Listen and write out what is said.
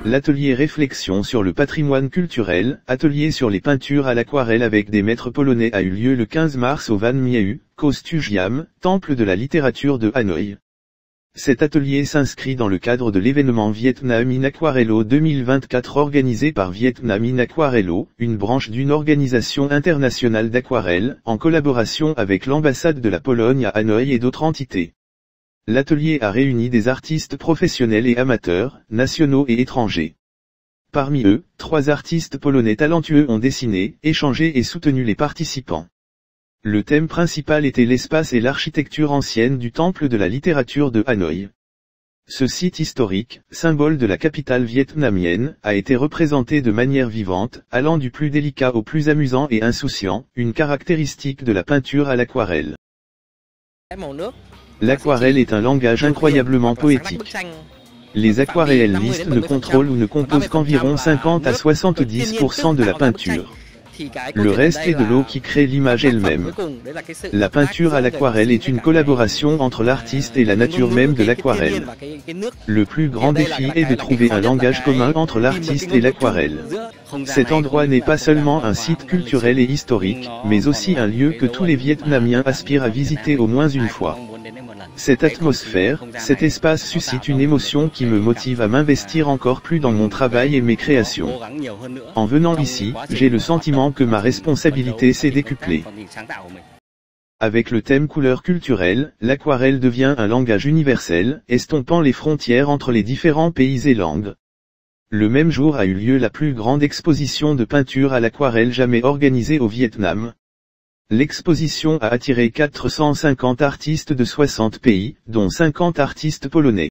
L'atelier Réflexion sur le patrimoine culturel, atelier sur les peintures à l'aquarelle avec des maîtres polonais a eu lieu le 15 mars au Van Mieu, Kostugiam, temple de la littérature de Hanoï. Cet atelier s'inscrit dans le cadre de l'événement Vietnam in Aquarello 2024 organisé par Vietnam in Aquarello, une branche d'une organisation internationale d'aquarelle, en collaboration avec l'ambassade de la Pologne à Hanoï et d'autres entités. L'atelier a réuni des artistes professionnels et amateurs, nationaux et étrangers. Parmi eux, 3 artistes polonais talentueux ont dessiné, échangé et soutenu les participants. Le thème principal était l'espace et l'architecture ancienne du temple de la littérature de Hanoï. Ce site historique, symbole de la capitale vietnamienne, a été représenté de manière vivante, allant du plus délicat au plus amusant et insouciant, une caractéristique de la peinture à l'aquarelle. L'aquarelle est un langage incroyablement poétique. Les aquarellistes ne contrôlent ou ne composent qu'environ 50 à 70% de la peinture. Le reste est de l'eau qui crée l'image elle-même. La peinture à l'aquarelle est une collaboration entre l'artiste et la nature même de l'aquarelle. Le plus grand défi est de trouver un langage commun entre l'artiste et l'aquarelle. Cet endroit n'est pas seulement un site culturel et historique, mais aussi un lieu que tous les Vietnamiens aspirent à visiter au moins une fois. Cette atmosphère, cet espace suscite une émotion qui me motive à m'investir encore plus dans mon travail et mes créations. En venant ici, j'ai le sentiment que ma responsabilité s'est décuplée. Avec le thème couleur culturelle, l'aquarelle devient un langage universel, estompant les frontières entre les différents pays et langues. Le même jour a eu lieu la plus grande exposition de peinture à l'aquarelle jamais organisée au Vietnam. L'exposition a attiré 450 artistes de 60 pays, dont 50 artistes polonais.